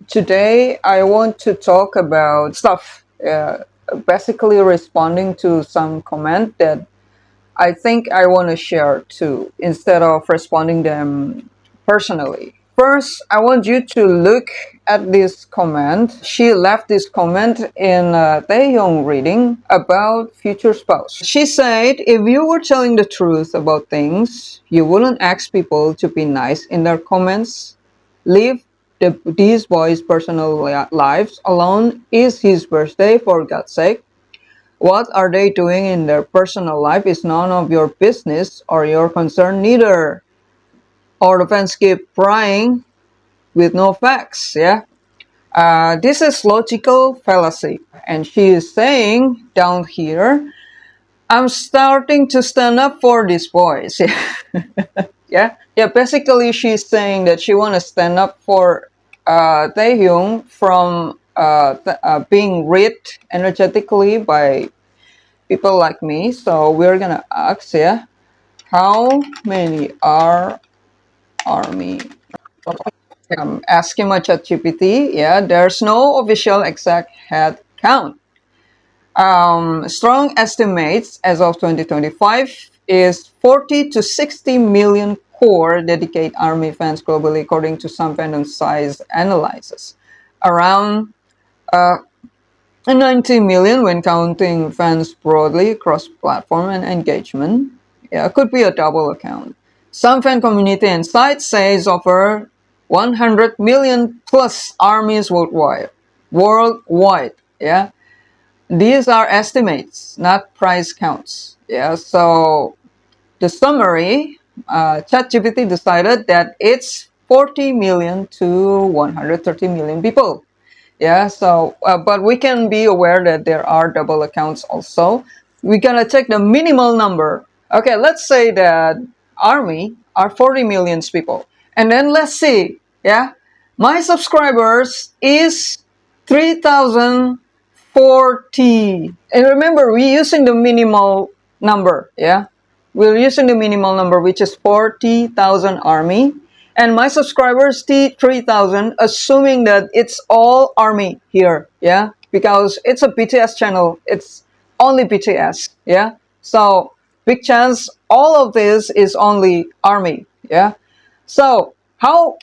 Today I want to talk about stuff, basically responding to some comment that I think I want to share too, instead of responding them personally. First, I want you to look at this comment. She left this comment in Taehyung reading about future spouse. She said, if you were telling the truth about things, you wouldn't ask people to be nice in their comments. Leave these boys' personal lives alone. Is his birthday, for God's sake. What are they doing in their personal life is none of your business or your concern neither. Or the fans keep prying with no facts, yeah? This is logical fallacy. And she is saying down here, I'm starting to stand up for these boys. Yeah. Basically, she's saying that she want to stand up for Taehyung from being read energetically by people like me. So we're gonna ask, yeah, how many are army? I'm asking my ChatGPT. Yeah, there's no official exact head count. Strong estimates as of 2025 is 40 to 60 million core dedicated army fans globally, according to some fandom size analysis. Around 90 million when counting fans broadly across platform and engagement. Yeah, could be a double account. Some fan community and sites says over 100 million plus armies worldwide. Yeah, these are estimates, not price counts. Yeah, so the summary, ChatGPT decided that it's 40 million to 130 million people. Yeah, so, but we can be aware that there are double accounts also. We're gonna check the minimal number. Okay, let's say that army are 40 million people. And then let's see, yeah, my subscribers is 3,040. And remember, we're using the minimal number, yeah? We're using the minimal number, which is 40,000 army. And my subscribers, 3,000, assuming that it's all army here, yeah? Because it's a BTS channel. It's only BTS, yeah? So, big chance all of this is only army, yeah? So, how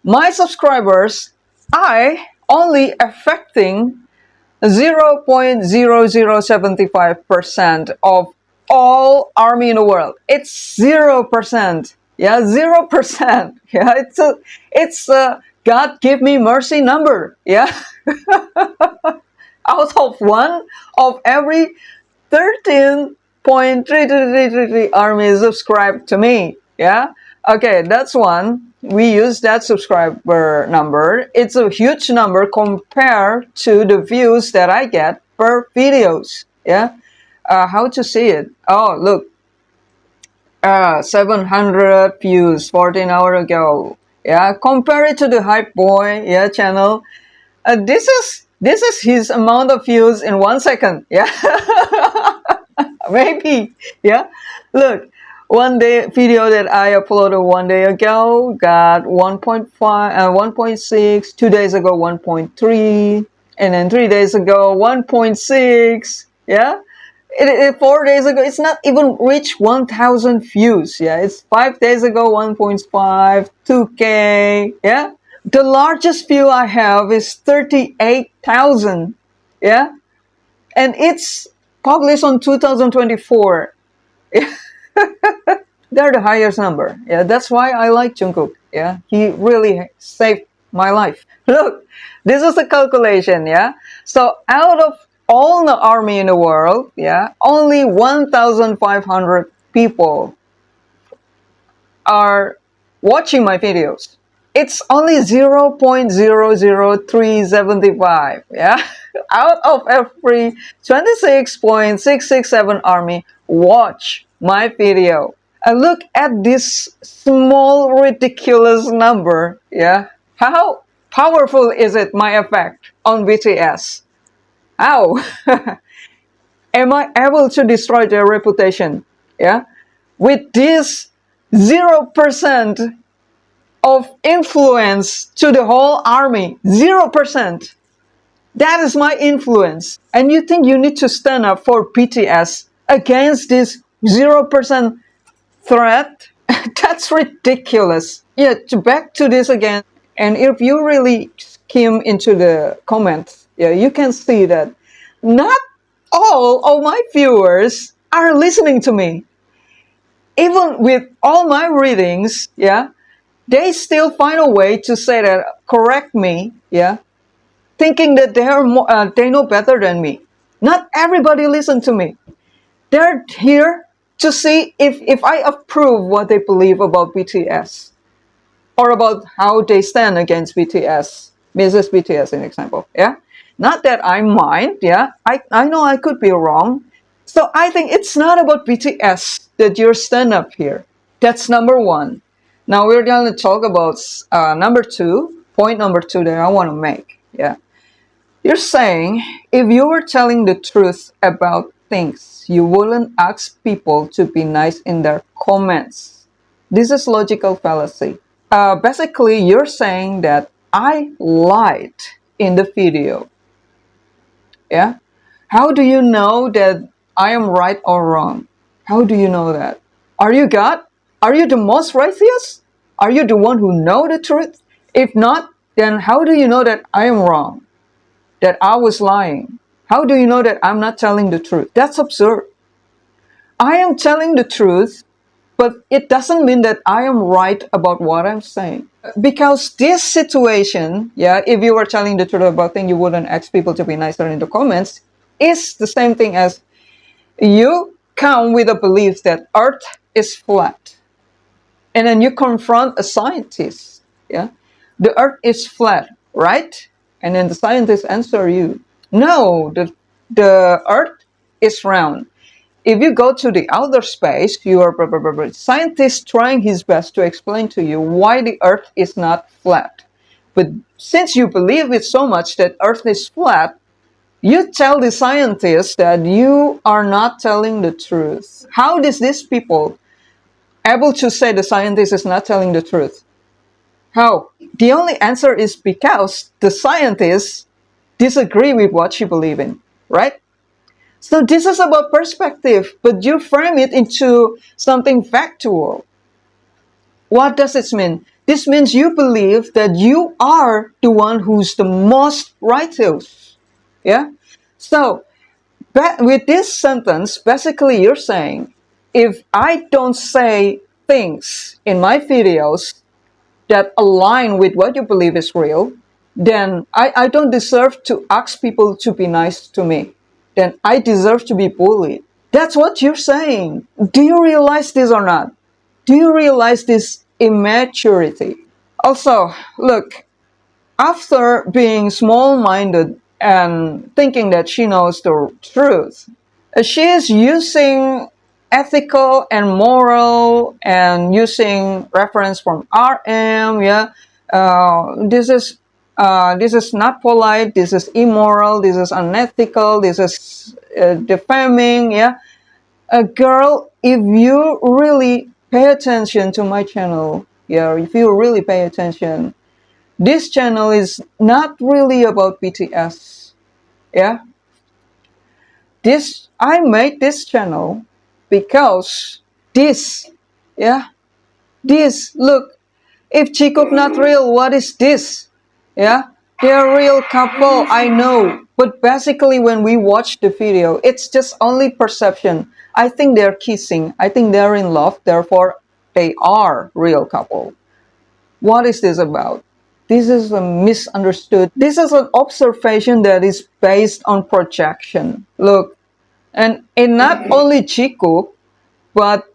my subscribers, I only affecting 0.0075% of all army in the world. It's 0%. Yeah, 0%. Yeah, it's a God give me mercy number. Yeah. Out of one of every 13.3333 armies subscribed to me. Yeah. Okay, that's one. We use that subscriber number. It's a huge number compared to the views that I get per videos. Yeah. How to see it? Oh, look. 700 views 14 hours ago. Yeah. Compare it to the Hype Boy, yeah, channel. This is his amount of views in 1 second. Yeah. Maybe. Yeah. Look, one day video that I uploaded 1 day ago got 1.5, 1.6. 2 days ago 1.3, and then 3 days ago 1.6. Yeah. 4 days ago it's not even reached 1,000 views. Yeah. It's 5 days ago 1.5, 2K. Yeah. The largest view I have is 38,000. Yeah. And it's published on 2024. They're the highest number. Yeah, that's why I like Jungkook. Yeah, he really saved my life. Look, this is the calculation. Yeah, so out of all the army in the world, yeah, only 1,500 people are watching my videos. It's only 0.00375. Yeah, out of every 26.667 army watch my video. And look at this small ridiculous number. Yeah, how powerful is it? My effect on BTS. How am I able to destroy their reputation? Yeah, with this 0% of influence to the whole army. 0%. That is my influence. And you think you need to stand up for BTS against this 0% threat? That's ridiculous. Yeah, back to this again. And if you really skim into the comments, yeah, you can see that not all of my viewers are listening to me. Even with all my readings, yeah, they still find a way to say that, correct me, yeah, thinking that they know better than me. Not everybody listen to me. They're here to see if I approve what they believe about BTS or about how they stand against BTS, Mrs. BTS, an example. Yeah, not that I mind. Yeah, I know I could be wrong. So I think it's not about BTS that you're stand up here. That's number one. Now we're going to talk about number two. Point number two that I want to make. Yeah. You're saying if you were telling the truth about things, you wouldn't ask people to be nice in their comments. This is logical fallacy. Basically, you're saying that I lied in the video. Yeah? How do you know that I am right or wrong? How do you know that? Are you God? Are you the most righteous? Are you the one who know the truth? If not, then how do you know that I am wrong? That I was lying? How do you know that I'm not telling the truth? That's absurd. I am telling the truth, but it doesn't mean that I am right about what I'm saying. Because this situation, yeah, if you were telling the truth about things, you wouldn't ask people to be nicer in the comments, is the same thing as you come with a belief that Earth is flat. And then you confront a scientist, yeah, the Earth is flat, right? And then the scientists answer you, no, the Earth is round. If you go to the outer space, you are scientist trying his best to explain to you why the Earth is not flat. But since you believe it so much that Earth is flat, you tell the scientists that you are not telling the truth. How is these people able to say the scientist is not telling the truth? How? The only answer is because the scientists disagree with what you believe in, right? So this is about perspective, but you frame it into something factual. What does it mean? This means you believe that you are the one who's the most righteous. Yeah? So, with this sentence, basically you're saying, if I don't say things in my videos that align with what you believe is real, then I don't deserve to ask people to be nice to me. Then I deserve to be bullied. That's what you're saying. Do you realize this or not? Do you realize this immaturity? Also, look, after being small-minded and thinking that she knows the truth, she is using ethical and moral and using reference from RM. Yeah, this is not polite. This is immoral. This is unethical. This is defaming. Yeah, girl, if you really pay attention to my channel, yeah, if you really pay attention, this channel is not really about BTS. Yeah, I made this channel because this, yeah, this, look, if Jikook not real, what is this? Yeah, they're a real couple, I know. But basically when we watch the video, it's just only perception. I think they're kissing. I think they're in love. Therefore, they are real couple. What is this about? This is a misunderstood. This is an observation that is based on projection. Look, and not only Jikook, but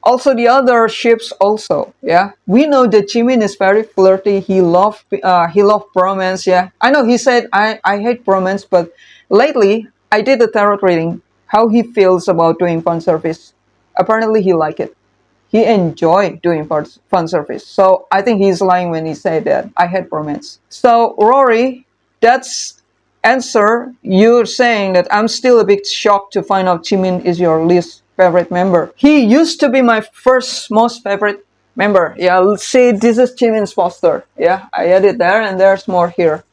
also the other ships also. Yeah, we know that Jimin is very flirty. He loved bromance. Yeah, I know he said I hate bromance, but lately I did a tarot reading how he feels about doing fan service. Apparently he liked it. He enjoyed doing fan service. So I think he's lying when he said that I hate bromance. So Rory, that's answer. You're saying that I'm still a bit shocked to find out Jimin is your least favorite member. He used to be my first most favorite Remember, yeah, see, this is Jimin's poster. Yeah, I edit there and there's more here.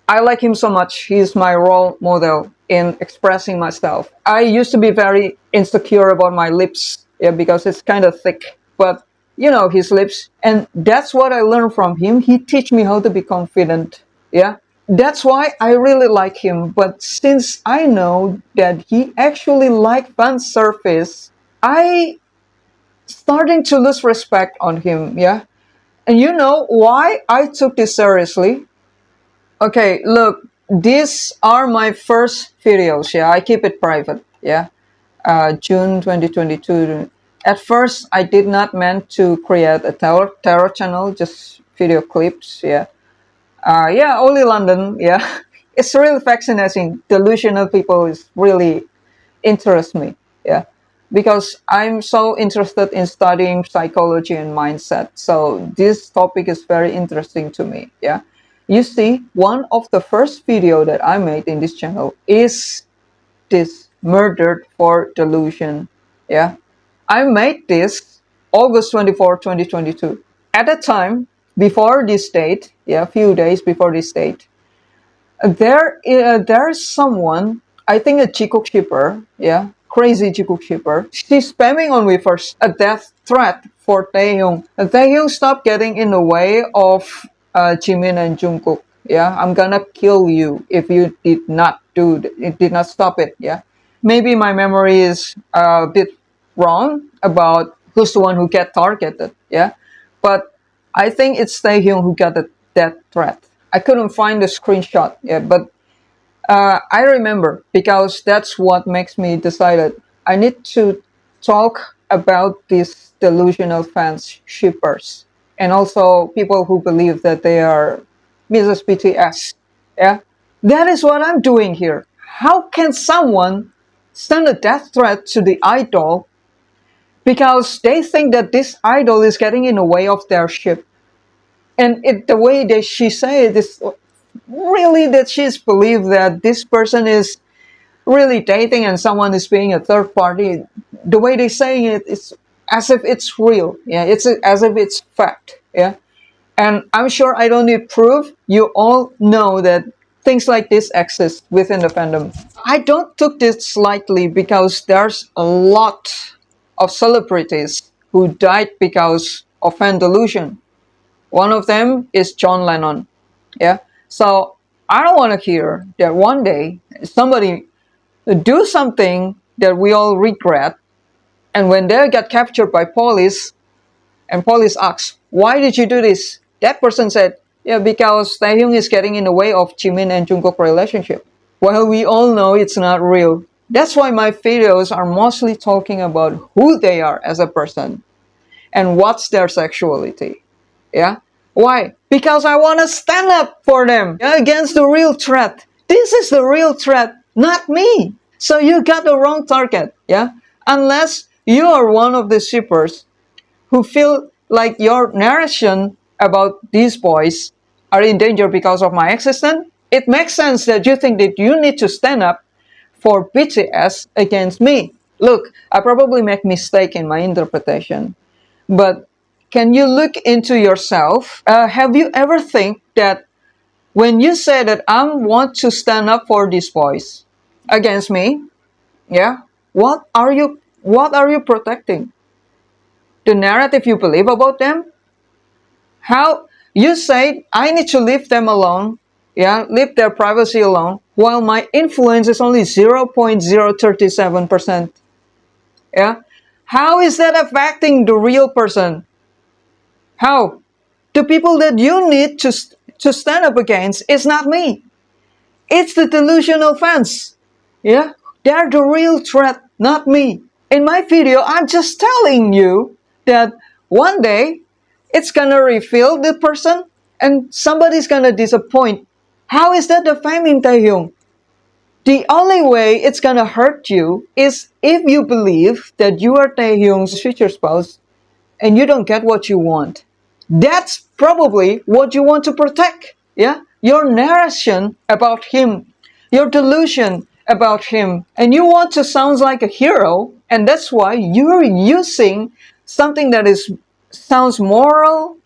I like him so much. He's my role model in expressing myself. I used to be very insecure about my lips, yeah, because it's kind of thick. But you know, his lips, and that's what I learned from him. He teach me how to be confident. Yeah, that's why I really like him. But since I know that he actually like fan service, I starting to lose respect on him. Yeah, and you know why I took this seriously? Okay, look, these are my first videos. Yeah, I keep it private. Yeah, June 2022. At first, I did not meant to create a terror channel, just video clips. Yeah, yeah, only London. Yeah, it's really fascinating. Delusional people is really interest me. Yeah, because I'm so interested in studying psychology and mindset. So this topic is very interesting to me. Yeah. You see, one of the first video that I made in this channel is this murdered for delusion. Yeah. I made this August 24, 2022. At the time, before this date, yeah, a few days before this date, there's someone, I think a Jikook shipper, yeah, crazy Jikook shipper. She's spamming on Weverse a death threat for Taehyung. And Taehyung stopped getting in the way of Jimin and Jungkook. Yeah, I'm gonna kill you if you did not it did not stop it. Yeah, maybe my memory is a bit wrong about who's the one who get targeted. Yeah, but I think it's Taehyung who got the death threat. I couldn't find the screenshot yet, but I remember because that's what makes me decided I need to talk about these delusional fans, shippers, and also people who believe that they are Mrs. BTS. Yeah, that is what I'm doing here. How can someone send a death threat to the idol because they think that this idol is getting in the way of their ship? And the way that she say it is really that she's believed that this person is really dating and someone is being a third party. The way they saying it is as if it's real. Yeah, it's as if it's fact. Yeah, and I'm sure I don't need proof. You all know that things like this exist within the fandom. I don't took this lightly because there's a lot of celebrities who died because of fan delusion. One of them is John Lennon. Yeah. So I don't want to hear that one day somebody do something that we all regret, and when they get captured by police, and police asks, "Why did you do this?" That person said, "Yeah, because Taehyung is getting in the way of Jimin and Jungkook relationship." Well, we all know it's not real. That's why my videos are mostly talking about who they are as a person and what's their sexuality. Yeah. Why? Because I want to stand up for them, yeah, against the real threat. This is the real threat, not me. So you got the wrong target. Yeah. Unless you are one of the shippers who feel like your narration about these boys are in danger because of my existence, it makes sense that you think that you need to stand up for BTS against me. Look, I probably make mistake in my interpretation, but can you look into yourself? Have you ever think that when you say that I want to stand up for these boys against me, yeah, what are you protecting? The narrative you believe about them? How you say I need to leave them alone, yeah, leave their privacy alone, while my influence is only 0.037%. Yeah, how is that affecting the real person? How? The people that you need to stand up against is not me. It's the delusional fans. Yeah? They're the real threat, not me. In my video, I'm just telling you that one day it's gonna reveal the person and somebody's gonna disappoint. How is that defaming Taehyung? The only way it's gonna hurt you is if you believe that you are Taehyung's future spouse and you don't get what you want. That's probably what you want to protect. Yeah? Your narration about him, your delusion about him, and you want to sound like a hero, and that's why you're using something that is sounds moral,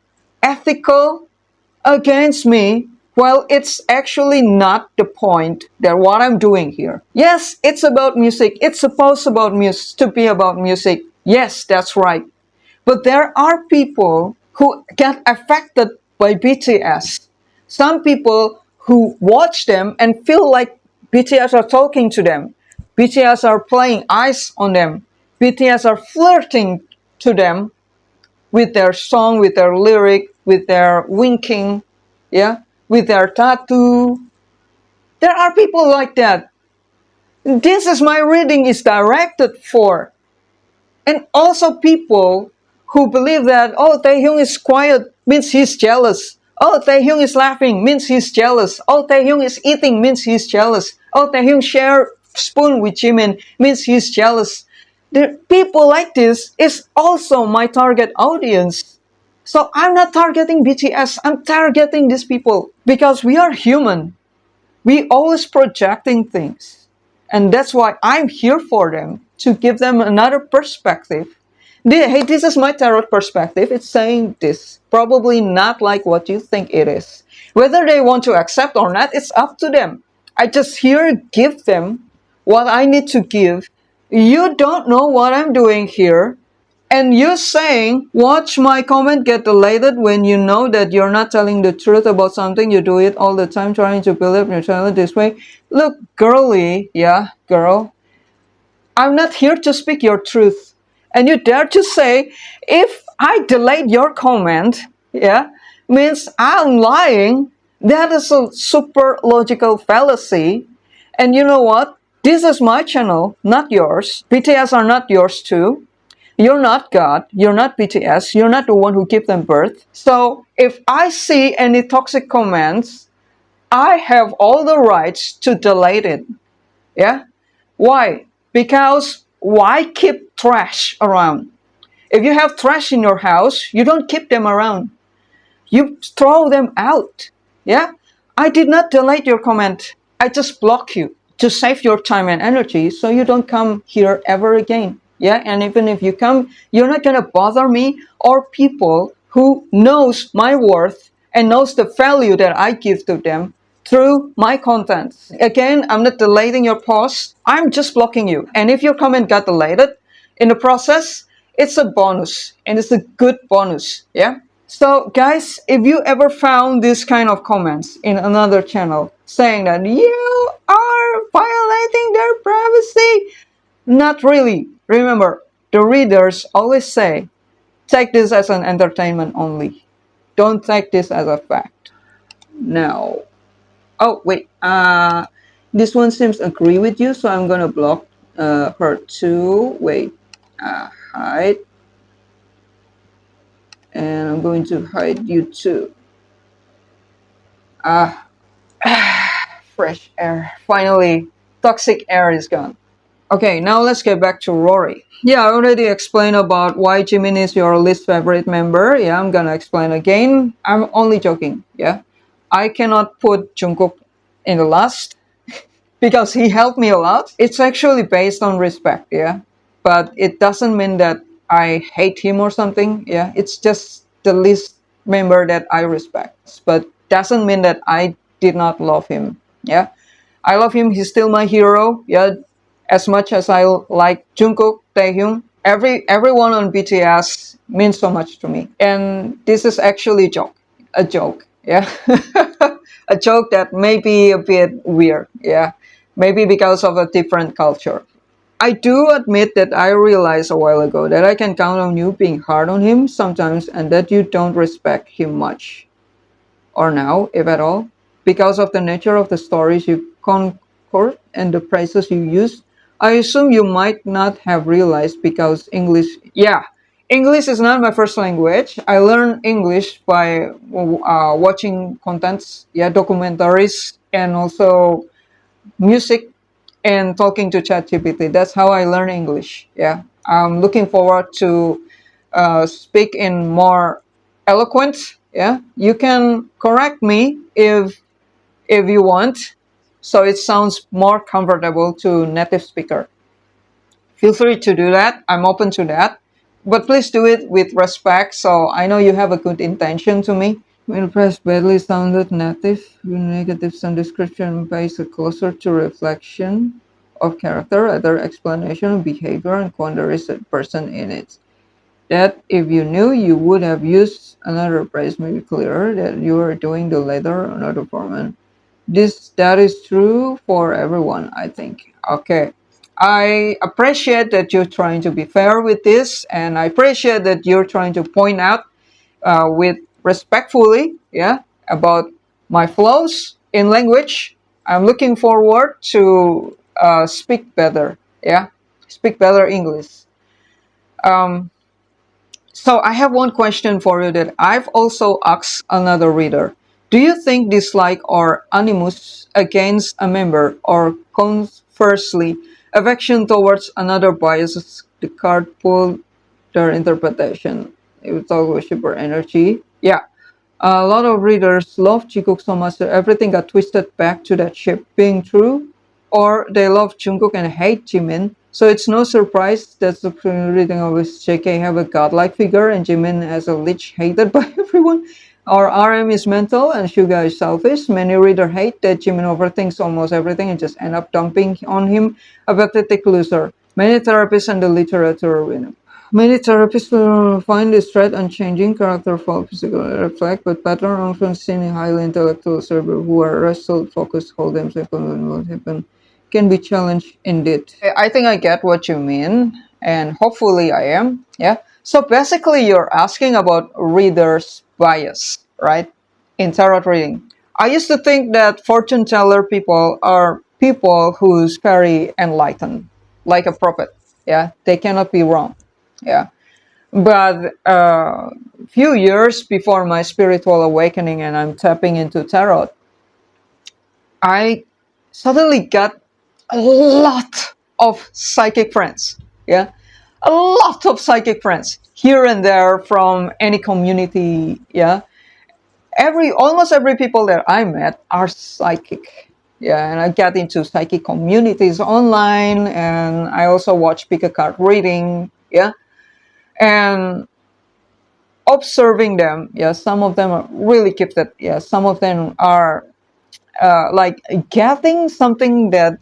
ethical, against me, well, it's actually not the point that what I'm doing here. Yes, it's about music. It's supposed to be about music. Yes, that's right. But there are people who get affected by BTS. Some people who watch them and feel like BTS are talking to them. BTS are playing ice on them. BTS are flirting to them with their song, with their lyric, with their winking, yeah, with their tattoo. There are people like that. This is my reading is directed for. And also people who believe that, oh, Taehyung is quiet means he's jealous. Oh, Taehyung is laughing means he's jealous. Oh, Taehyung is eating means he's jealous. Oh, Taehyung share spoon with Jimin means he's jealous. The people like this is also my target audience. So I'm not targeting BTS, I'm targeting these people because we are human. We always projecting things. And that's why I'm here for them, to give them another perspective. Hey, this is my tarot perspective. It's saying this. Probably not like what you think it is. Whether they want to accept or not, it's up to them. I just here give them what I need to give. You don't know what I'm doing here. And you saying, watch my comment get deleted when you know that you're not telling the truth about something. You do it all the time trying to build up your channel this way. Look, girly, yeah, girl, I'm not here to speak your truth. And you dare to say, if I delete your comment, yeah, means I'm lying. That is a super logical fallacy. And you know what? This is my channel, not yours. BTS are not yours too. You're not God. You're not BTS. You're not the one who gave them birth. So if I see any toxic comments, I have all the rights to delete it. Yeah? Why? Because why keep trash around? If you have trash in your house, you don't keep them around. You throw them out. Yeah? I did not delete your comment. I just block you to save your time and energy so you don't come here ever again. Yeah, and even if you come, you're not gonna bother me or people who knows my worth and knows the value that I give to them through my contents. Again, I'm not deleting your post. I'm just blocking you. And if your comment got deleted in the process, it's a bonus and it's a good bonus. Yeah. So guys, if you ever found this kind of comments in another channel saying that you are violating their privacy, not really. Remember, the readers always say, take this as an entertainment only. Don't take this as a fact. Now, oh wait, this one seems to agree with you, so I'm gonna block her too. Wait, hide, and I'm going to hide you too. Fresh air. Finally, toxic air is gone. Okay, now let's get back to Rory. Yeah, I already explained about why Jimin is your least favorite member. Yeah, I'm gonna explain again. I'm only joking. Yeah, I cannot put Jungkook in the last because he helped me a lot. It's actually based on respect. Yeah, but it doesn't mean that I hate him or something. Yeah, it's just the least member that I respect. But doesn't mean that I did not love him. Yeah, I love him. He's still my hero. Yeah, as much as I like Jungkook, Taehyung, everyone on BTS means so much to me. And this is actually a joke, yeah, a joke that may be a bit weird, yeah, maybe because of a different culture. I do admit that I realized a while ago that I can count on you being hard on him sometimes, and that you don't respect him much, or now, if at all, because of the nature of the stories you concord and the phrases you use. I assume you might not have realized because English is not my first language. I learned English by watching contents, yeah, documentaries, and also music and talking to ChatGPT. That's how I learn English. Yeah, I'm looking forward to speak in more eloquent. Yeah, you can correct me if you want, so it sounds more comfortable to native speaker. Feel free to do that. I'm open to that. but please do it with respect. So I know you have a good intention to me. When press badly sounded native, negative sound description pays a closer to reflection of character, other explanation of behavior, and quandaries a person in it. That if you knew, you would have used another phrase, maybe clearer, that you are doing the latter, another format. That is true for everyone, I think. Okay. I appreciate that you're trying to be fair with this, and I appreciate that you're trying to point out with respectfully, yeah, about my flaws in language. I'm looking forward to speak better, yeah, speak better English. Um, so I have one question for you that I've also asked another reader. Do you think dislike or animus against a member, or conversely, affection towards another biases the card pull their interpretation? It's always super energy. Yeah. A lot of readers love Jungkook so much that everything got twisted back to that ship being true, or they love Jungkook and hate Jimin. So it's no surprise that the reading of his JK have a godlike figure and Jimin as a lich hated by everyone. Or RM is mental and Suga is selfish. Many readers hate that Jimin overthinks almost everything and just end up dumping on him a pathetic loser. Many therapists and the literature win. Many therapists find this trait unchanging. Character flaw physically reflect, but pattern often seen in highly intellectual cerebral who are restless, focused, hold themselves on what happened can be challenged indeed. I think I get what you mean, and hopefully I am. Yeah. So basically, you're asking about readers' bias, right? In tarot reading. I used to think that fortune teller people are people who's very enlightened, like a prophet. Yeah, they cannot be wrong. Yeah, but few years before my spiritual awakening and I'm tapping into tarot, I suddenly got a lot of psychic friends. Yeah, a lot of psychic friends here and there from any community. Yeah, almost every people that I met are psychic. Yeah, and I got into psychic communities online, and I also watch pick a card reading. Yeah, and observing them, yeah, some of them are really gifted. Yeah, some of them are like getting something that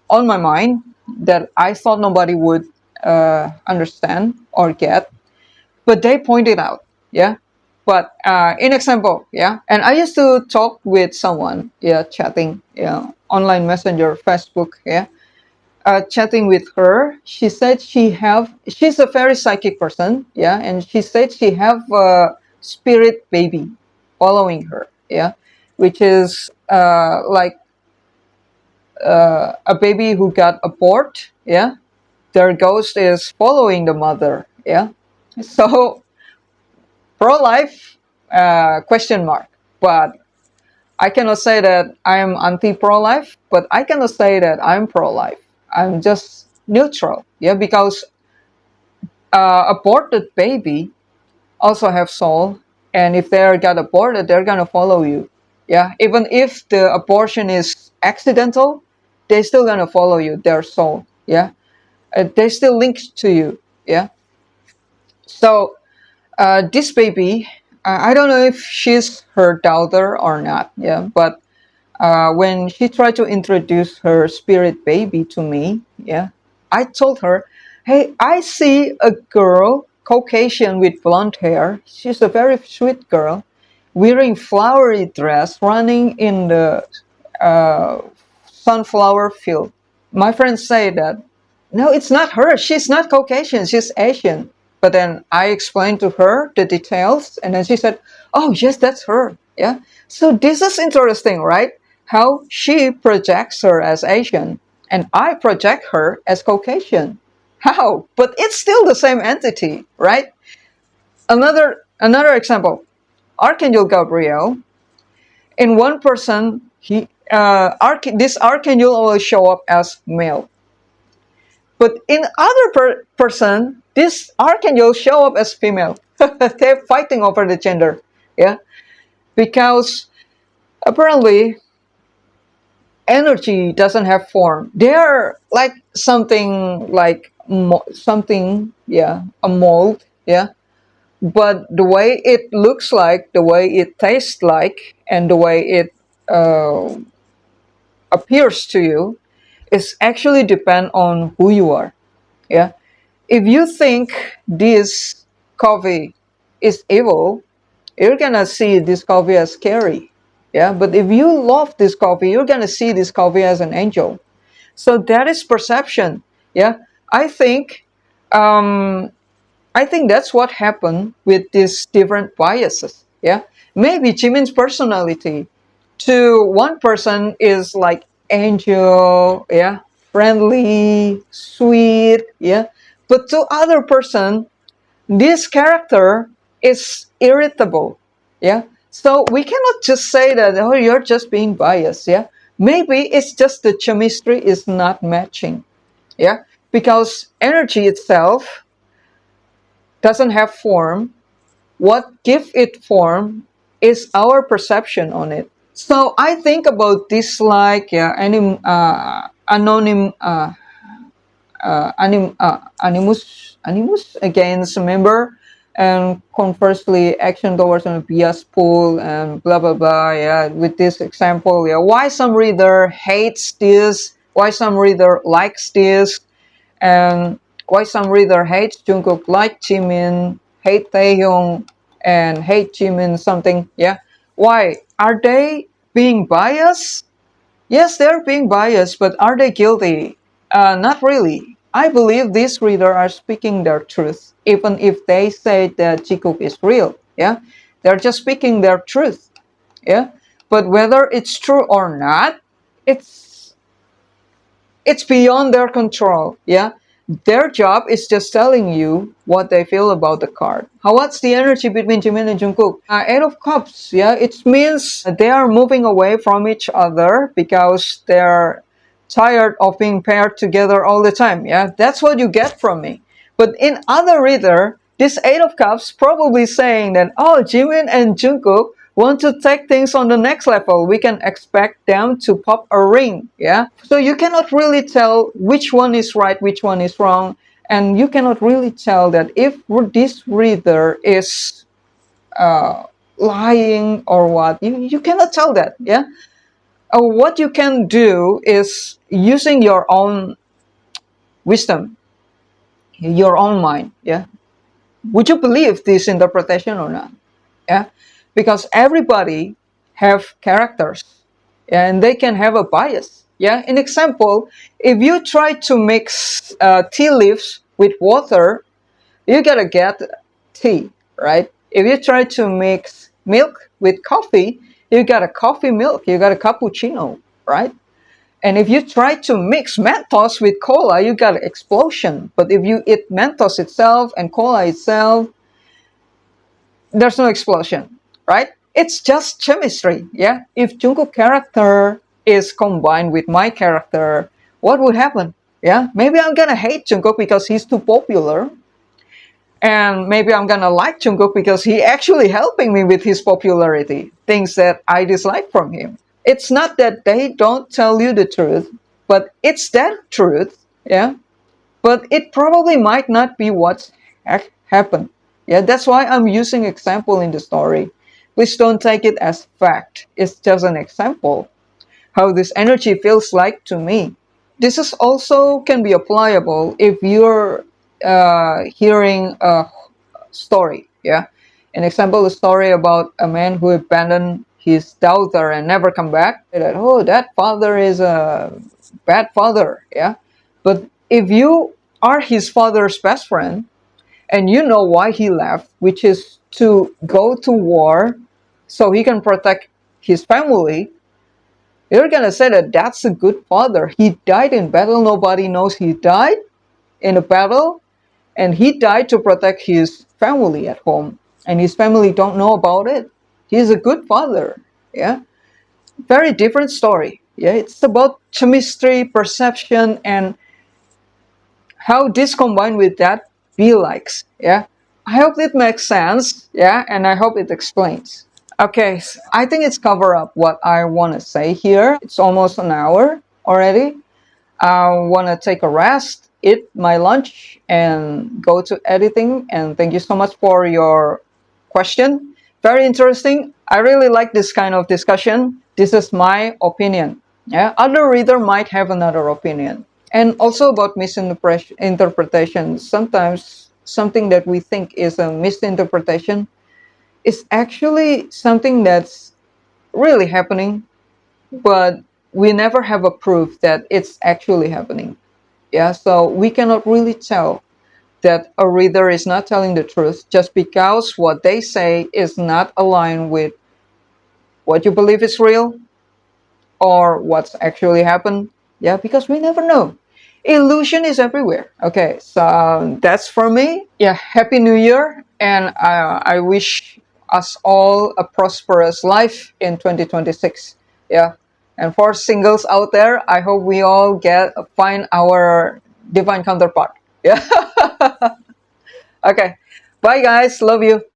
on my mind that I thought nobody would understand or get, but they pointed out. Yeah, but in example, yeah, and I used to talk with someone, yeah, chatting, yeah, online messenger, Facebook, yeah, chatting with her. She said she's a very psychic person, yeah, and she said she have a spirit baby following her, yeah, which is like a baby who got aborted, yeah. Their ghost is following the mother, yeah. So pro-life question mark, but I cannot say that I'm anti-pro-life, but I cannot say that I'm pro-life. I'm just neutral, yeah, because aborted baby also have soul, and if they got aborted, they're gonna follow you, yeah. Even if the abortion is accidental, they still gonna follow you, their soul, yeah. They still linked to you, yeah. So this baby, I don't know if she's her daughter or not, yeah, but when she tried to introduce her spirit baby to me, yeah, I told her, hey, I see a girl, Caucasian with blonde hair. She's a very sweet girl, wearing flowery dress, running in the uh, sunflower field. My friends say that, no, it's not her. She's not Caucasian. She's Asian. But then I explained to her the details, and then she said, oh, yes, that's her. Yeah. So this is interesting, right? How she projects her as Asian, and I project her as Caucasian. How? But it's still the same entity, right? Another example, Archangel Gabriel. In one person, this archangel will show up as male, but in other person, this archangel show up as female. They're fighting over the gender, yeah, because apparently energy doesn't have form. They are like something like something, yeah, a mold, yeah, but the way it looks like, the way it tastes like, and the way it uh, appears to you is actually depend on who you are. Yeah, if you think this coffee is evil, you're gonna see this coffee as scary. Yeah, but if you love this coffee, you're gonna see this coffee as an angel. So that is perception. Yeah, I think um, I think that's what happened with these different biases. Yeah, maybe Jimin's personality to one person is like angel, yeah, friendly, sweet, yeah, but to other person, this character is irritable, yeah. So we cannot just say that, oh, you're just being biased, yeah. Maybe it's just the chemistry is not matching, yeah, because energy itself doesn't have form. What gives it form is our perception on it. So I think about this like, yeah, anonym animus against a member, and conversely action towards a bias pool, and blah blah blah. Yeah, with this example, yeah, why some reader hates this, why some reader likes this, and why some reader hates Jungkook, like Jimin, hate Taehyung, and hate Jimin something. Yeah, why are they being biased? Yes, they're being biased, but are they guilty? Not really. I believe these readers are speaking their truth, even if they say that Jikook is real. Yeah, they're just speaking their truth. Yeah, but whether it's true or not, it's it's beyond their control. Yeah, their job is just telling you what they feel about the card. How what's the energy between Jimin and Jungkook? Eight of Cups. Yeah, it means they are moving away from each other because they're tired of being paired together all the time. Yeah, that's what you get from me. But in other reader, this Eight of Cups probably saying that, oh, Jimin and Jungkook want to take things on the next level. We can expect them to pop a ring. Yeah. So you cannot really tell which one is right, which one is wrong. And you cannot really tell that if this reader is lying or what. You cannot tell that. Yeah. What you can do is using your own wisdom, your own mind. Yeah. Would you believe this interpretation or not? Yeah, because everybody have characters, yeah, and they can have a bias. Yeah, in example, if you try to mix tea leaves with water, you gotta get tea, right? If you try to mix milk with coffee, you got a coffee milk, you got a cappuccino, right? And if you try to mix Mentos with cola, you got an explosion. But if you eat Mentos itself and cola itself, there's no explosion, right? It's just chemistry, yeah? If Jungkook character is combined with my character, what would happen? Yeah, maybe I'm gonna hate Jungkook because he's too popular, and maybe I'm gonna like Jungkook because he actually helping me with his popularity, things that I dislike from him. It's not that they don't tell you the truth, but it's that truth, yeah? But it probably might not be what's happened. Yeah, that's why I'm using example in the story. Please don't take it as fact. It's just an example. How this energy feels like to me. This is also can be applicable if you're hearing a story. Yeah, an example, a story about a man who abandoned his daughter and never come back. That, oh, that father is a bad father. Yeah, but if you are his father's best friend and you know why he left, which is to go to war so he can protect his family, you're gonna say that that's a good father. He died in battle. Nobody knows he died in a battle, and he died to protect his family at home, and his family don't know about it. He's a good father. Yeah, very different story. Yeah, it's about chemistry, perception, and how this combined with that be likes. Yeah, I hope it makes sense. Yeah, and I hope it explains. Okay, I think it's cover up what I want to say here. It's almost an hour already. I want to take a rest, eat my lunch and go to editing. And thank you so much for your question. Very interesting. I really like this kind of discussion. This is my opinion. Yeah, other reader might have another opinion. And also about misinterpretation. Sometimes something that we think is a misinterpretation is actually something that's really happening, but we never have a proof that it's actually happening. Yeah, so we cannot really tell that a reader is not telling the truth just because what they say is not aligned with what you believe is real or what's actually happened. Yeah, because we never know. Illusion is everywhere. Okay, so that's for me. Yeah, Happy New Year, and I wish us all a prosperous life in 2026. Yeah, and for singles out there, I hope we all get find our divine counterpart. Yeah. Okay. Bye, guys. Love you.